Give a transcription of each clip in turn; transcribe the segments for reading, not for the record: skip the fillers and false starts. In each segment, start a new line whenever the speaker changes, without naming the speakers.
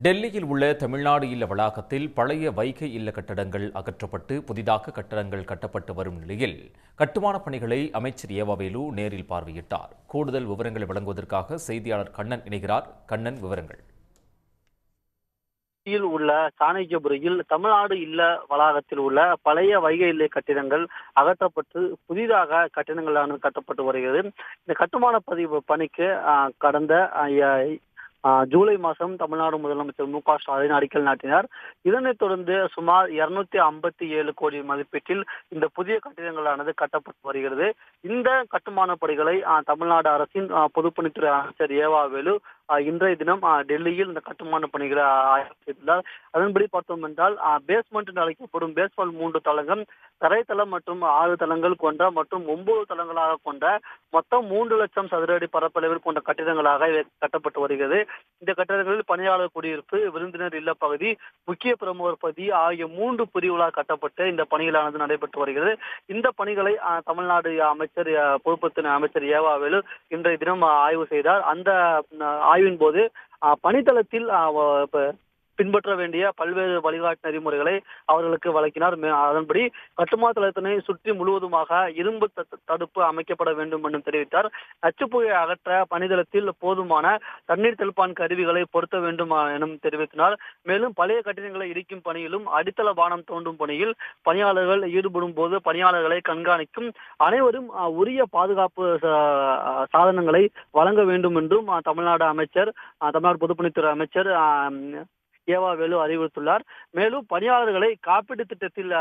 டெல்லியில் உள்ள தமிழ்நாடு இல்ல வளாகத்தில் பழைய வைகை இல்ல கட்டடங்கள் அகற்றப்பட்டு புதிதாக கட்டடங்கள் கட்டப்பட்டு வரும் நிலையில் கட்டுமானப் பணிகளை அமைச்சர் ஏவாவேலு நேரில் பார்வையிட்டார். கூடுதல் விவரங்களை வழங்குவதற்காக செய்தியாளர் கண்ணன் இணைகிறார். கண்ணன், விவரங்கள்.
உள்ள சாணக்கியபுரியில் தமிழ்நாடு இல்ல வளாகத்தில் உள்ள பழைய வைகை இல்ல கட்டிடங்கள் அகற்றப்பட்டு புதிதாக கட்டிடங்களானது கட்டப்பட்டு வருகிறது. இந்த கட்டுமான பதிவு பணிக்கு கடந்த ஜூலை மாதம் தமிழ்நாடு முதலமைச்சர் மு க ஸ்டாலின் அடிக்கல் நாட்டினார். இதனைத் தொடர்ந்து சுமார் 257 கோடி மதிப்பீட்டில் இந்த புதிய கட்டிடங்களானது கட்டப்பட்டு வருகிறது. இந்த கட்டுமான பணிகளை தமிழ்நாடு அரசின் பொதுப்பணித்துறை அமைச்சர் ஏவாவேலு இன்றைய தினம் டெல்லியில் இந்த கட்டுமான பணிகளை ஆய்வு செய்துள்ளார். அதன்படி பார்த்தோம் என்றால் பேஸ்மெண்ட் என்று அழைக்கப்படும் பேஸ்மெண்ட் 3 தளங்கள், தரைத்தளம் மற்றும் 6 தளங்கள் கொண்ட மற்றும் 9 தளங்களாக கொண்ட மொத்தம் 3 லட்சம் சதுர அடி பரப்பளவில் கொண்ட கட்டிடங்களாக கட்டப்பட்டு வருகிறது. இந்த கட்டடங்களில் பணியாளர் குடியிருப்பு, விருந்தினர் இல்ல பகுதி, முக்கிய பிரமுகர் பகுதி ஆகிய 3 பிரிவுகளாக கட்டப்பட்டு இந்த பணிகளானது நடைபெற்று வருகிறது. இந்த பணிகளை தமிழ்நாடு பொதுப்பணித்துறை அமைச்சர் ஏவாவேலு இன்றைய தினம் ஆய்வு செய்தார். அந்த ஆய்வின் போது பணித்தளத்தில் பின்பற்ற வேண்டிய பல்வேறு வழிகாட்டு நெறிமுறைகளை அவர்களுக்கு வழங்கினார். அதன்படி கட்டுமான தளத்தினை சுற்றி முழுவதுமாக இரும்பு தடுப்பு அமைக்கப்பட வேண்டும் என்றும் தெரிவித்தார். நச்சுப்புகை அகற்ற பணித்தளத்தில் போதுமான தண்ணீர் தெளிப்பான் கருவிகளை பொருத்த வேண்டும் எனும் தெரிவித்தார். மேலும் பழைய கட்டிடங்களை இடிக்கும் பணியிலும் அடித்தள பானம் தோண்டும் பணியில் பணியாளர்கள் ஈடுபடும் போது பணியாளர்களை கண்காணிக்கும் அனைவரும் உரிய பாதுகாப்பு சாதனங்களை வழங்க வேண்டும் என்றும் தமிழ்நாடு பொதுப்பணித்துறை அமைச்சர் ஏவாவேலு அறிவுறுத்துள்ளார். மேலும் பணியாளர்களை காப்பீடு திட்டத்தில்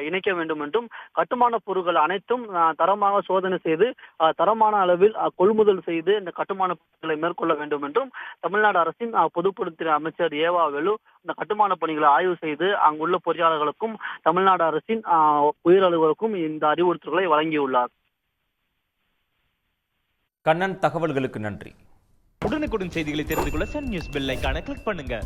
இணைக்க வேண்டும் என்றும் கட்டுமான பொருட்கள் அனைத்தும் தரமாக சோதனை செய்து தரமான அளவில் கொள்முதல் செய்து இந்த கட்டுமான பணிகளை மேற்கொள்ள வேண்டும் என்றும் தமிழ்நாடு அரசின் பொதுப்பணித்துறை அமைச்சர் ஏவாவேலு இந்த கட்டுமான பணிகளை ஆய்வு செய்து அங்குள்ள பொறியாளர்களுக்கும் தமிழ்நாடு அரசின் உயர் அலுவலருக்கும் இந்த அறிவுறுத்தல்களை வழங்கியுள்ளார்.
கண்ணன், தகவல்களுக்கு நன்றி.
உடனுக்குடன் செய்திகளை தெரிந்து கொள்ள சன் நியூஸ் பெல் ஐகானை கிளிக் பண்ணுங்க.